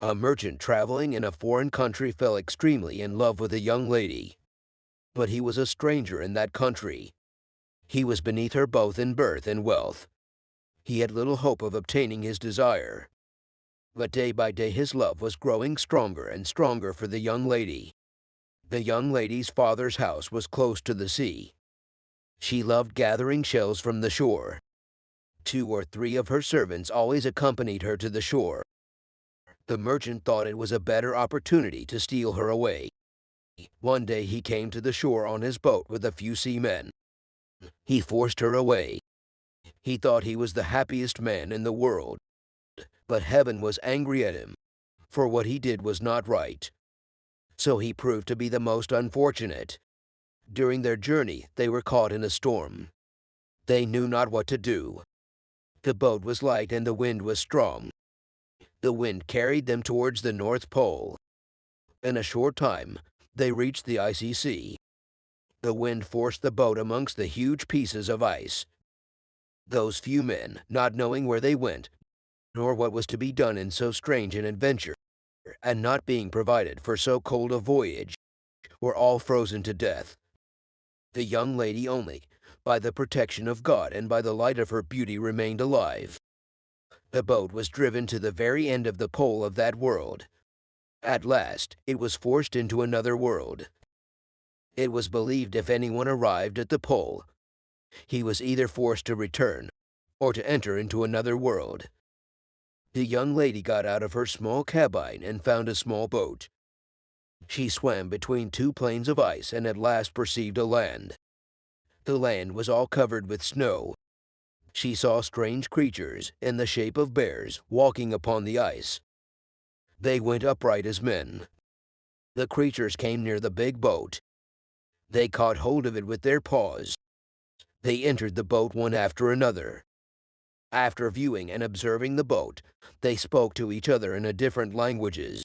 A merchant traveling in a foreign country fell extremely in love with a young lady, but he was a stranger in that country. He was beneath her both in birth and wealth. He had little hope of obtaining his desire, but day by day his love was growing stronger and stronger for the young lady. The young lady's father's house was close to the sea. She loved gathering shells from the shore. 2 or 3 of her servants always accompanied her to the shore. The merchant thought it was a better opportunity to steal her away. One day he came to the shore on his boat with a few seamen. He forced her away. He thought he was the happiest man in the world, but heaven was angry at him, for what he did was not right. So he proved to be the most unfortunate. During their journey, they were caught in a storm. They knew not what to do. The boat was light and the wind was strong. The wind carried them towards the North Pole. In a short time, they reached the icy sea. The wind forced the boat amongst the huge pieces of ice. Those few men, not knowing where they went, nor what was to be done in so strange an adventure, and not being provided for so cold a voyage, were all frozen to death. The young lady only, by the protection of God and by the light of her beauty, remained alive. The boat was driven to the very end of the pole of that world. At last, it was forced into another world. It was believed if anyone arrived at the pole, he was either forced to return or to enter into another world. The young lady got out of her small cabine and found a small boat. She swam between 2 plains of ice and at last perceived a land. The land was all covered with snow. She saw strange creatures in the shape of bears walking upon the ice. They went upright as men. The creatures came near the big boat. They caught hold of it with their paws. They entered the boat one after another. After viewing and observing the boat, they spoke to each other in different languages.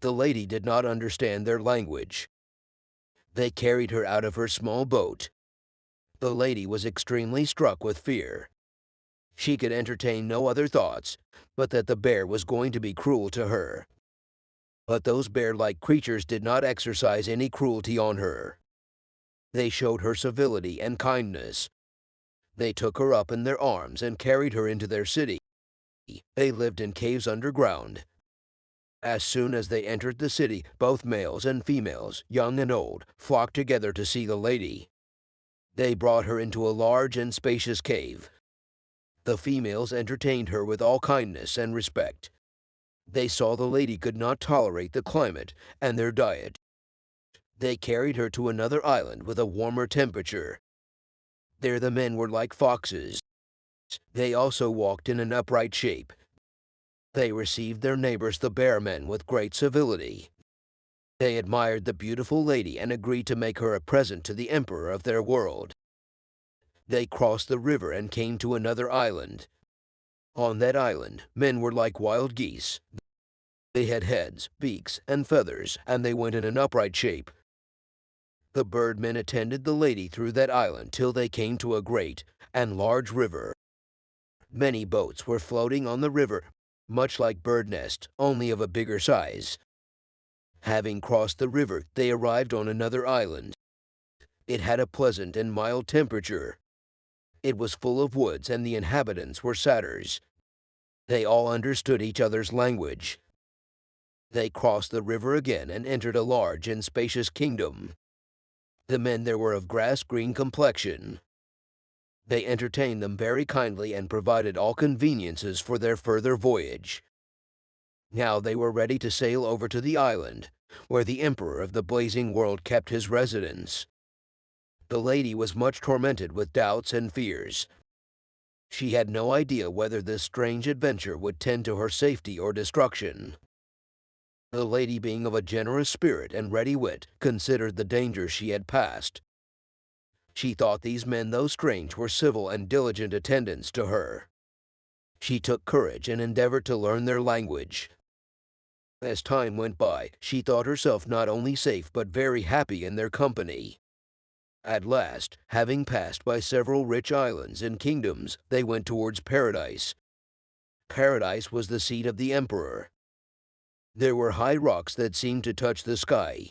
The lady did not understand their language. They carried her out of her small boat. The lady was extremely struck with fear. She could entertain no other thoughts but that the bear was going to be cruel to her. But those bear-like creatures did not exercise any cruelty on her. They showed her civility and kindness. They took her up in their arms and carried her into their city. They lived in caves underground. As soon as they entered the city, both males and females, young and old, flocked together to see the lady. They brought her into a large and spacious cave. The females entertained her with all kindness and respect. They saw the lady could not tolerate the climate and their diet. They carried her to another island with a warmer temperature. There the men were like foxes. They also walked in an upright shape. They received their neighbors the bear men with great civility. They admired the beautiful lady and agreed to make her a present to the emperor of their world. They crossed the river and came to another island. On that island, men were like wild geese. They had heads, beaks, and feathers, and they went in an upright shape. The birdmen attended the lady through that island till they came to a great and large river. Many boats were floating on the river, much like bird nests, only of a bigger size. Having crossed the river, they arrived on another island. It had a pleasant and mild temperature. It was full of woods, and the inhabitants were satyrs. They all understood each other's language. They crossed the river again and entered a large and spacious kingdom. The men there were of grass-green complexion. They entertained them very kindly and provided all conveniences for their further voyage. Now they were ready to sail over to the island, where the emperor of the blazing world kept his residence. The lady was much tormented with doubts and fears. She had no idea whether this strange adventure would tend to her safety or destruction. The lady, being of a generous spirit and ready wit, considered the dangers she had passed. She thought these men, though strange, were civil and diligent attendants to her. She took courage and endeavored to learn their language. As time went by, she thought herself not only safe but very happy in their company. At last, having passed by several rich islands and kingdoms, they went towards Paradise. Paradise was the seat of the emperor. There were high rocks that seemed to touch the sky.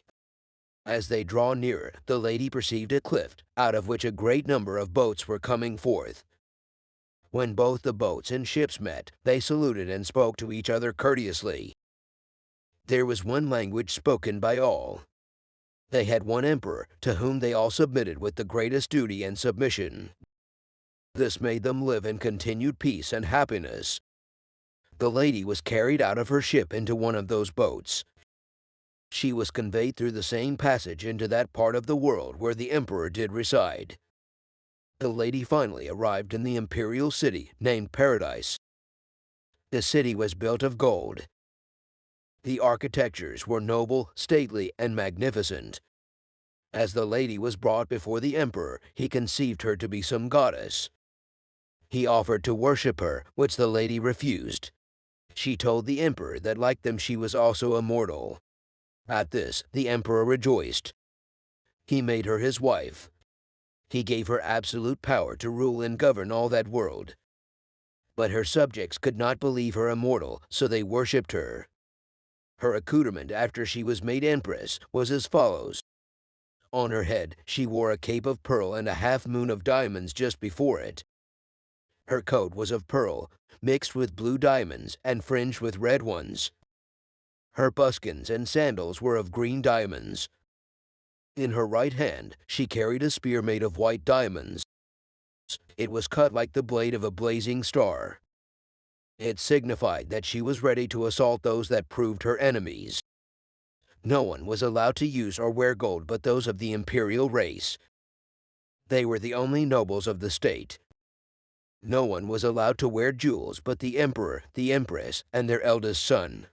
As they draw nearer, the lady perceived a cliff, out of which a great number of boats were coming forth. When both the boats and ships met, they saluted and spoke to each other courteously. There was one language spoken by all. They had one emperor, to whom they all submitted with the greatest duty and submission. This made them live in continued peace and happiness. The lady was carried out of her ship into one of those boats. She was conveyed through the same passage into that part of the world where the emperor did reside. The lady finally arrived in the imperial city named Paradise. The city was built of gold. The architectures were noble, stately, and magnificent. As the lady was brought before the emperor, he conceived her to be some goddess. He offered to worship her, which the lady refused. She told the emperor that like them she was also immortal. At this, the emperor rejoiced. He made her his wife. He gave her absolute power to rule and govern all that world. But her subjects could not believe her immortal, so they worshipped her. Her accoutrement after she was made empress was as follows. On her head she wore a cape of pearl and a half-moon of diamonds just before it. Her coat was of pearl, mixed with blue diamonds and fringed with red ones. Her buskins and sandals were of green diamonds. In her right hand she carried a spear made of white diamonds. It was cut like the blade of a blazing star. It signified that she was ready to assault those that proved her enemies. No one was allowed to use or wear gold but those of the imperial race. They were the only nobles of the state. No one was allowed to wear jewels but the emperor, the empress, and their eldest son.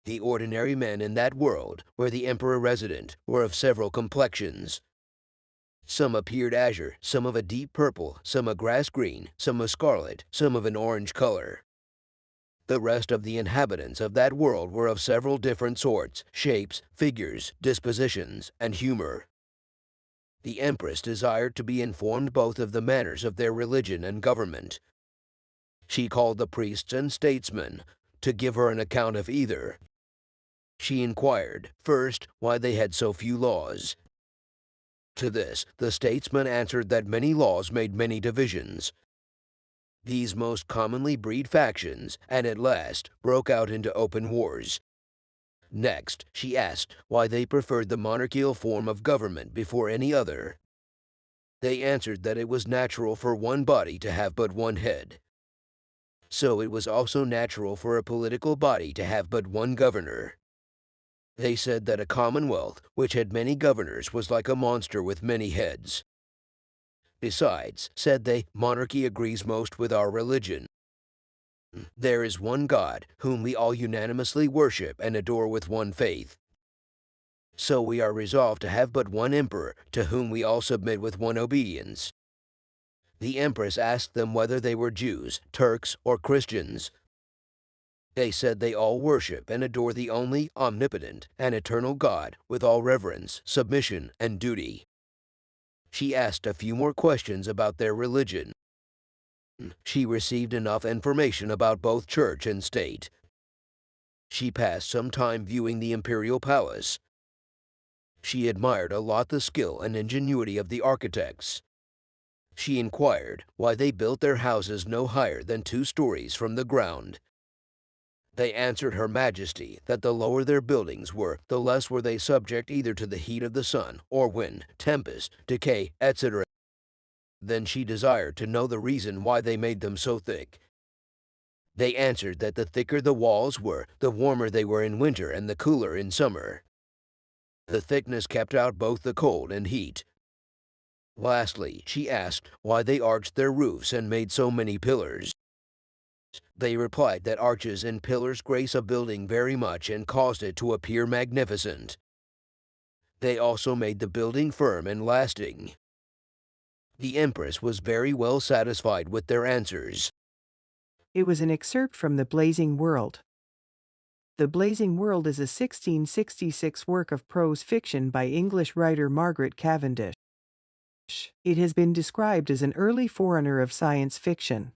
The ordinary men in that world, where the emperor resident, were of several complexions. Some appeared azure, some of a deep purple, some a grass green, some a scarlet, some of an orange color. The rest of the inhabitants of that world were of several different sorts, shapes, figures, dispositions, and humor. The empress desired to be informed both of the manners of their religion and government. She called the priests and statesmen to give her an account of either. She inquired, first, why they had so few laws. To this, the statesman answered that many laws made many divisions. These most commonly breed factions, and at last broke out into open wars. Next, she asked why they preferred the monarchical form of government before any other. They answered that it was natural for one body to have but one head. So it was also natural for a political body to have but one governor. They said that a commonwealth which had many governors was like a monster with many heads. Besides, said they, monarchy agrees most with our religion. There is one God, whom we all unanimously worship and adore with one faith. So we are resolved to have but one emperor, to whom we all submit with one obedience. The empress asked them whether they were Jews, Turks, or Christians. They said they all worship and adore the only omnipotent and eternal God with all reverence, submission, and duty. She asked a few more questions about their religion. She received enough information about both church and state. She passed some time viewing the imperial palace. She admired a lot the skill and ingenuity of the architects. She inquired why they built their houses no higher than 2 stories from the ground. They answered Her Majesty that the lower their buildings were, the less were they subject either to the heat of the sun, or wind, tempest, decay, etc. Then she desired to know the reason why they made them so thick. They answered that the thicker the walls were, the warmer they were in winter and the cooler in summer. The thickness kept out both the cold and heat. Lastly, she asked why they arched their roofs and made so many pillars. They replied that arches and pillars grace a building very much and caused it to appear magnificent. They also made the building firm and lasting. The Empress was very well satisfied with their answers. It was an excerpt from The Blazing World. The Blazing World is a 1666 work of prose fiction by English writer Margaret Cavendish. It has been described as an early forerunner of science fiction.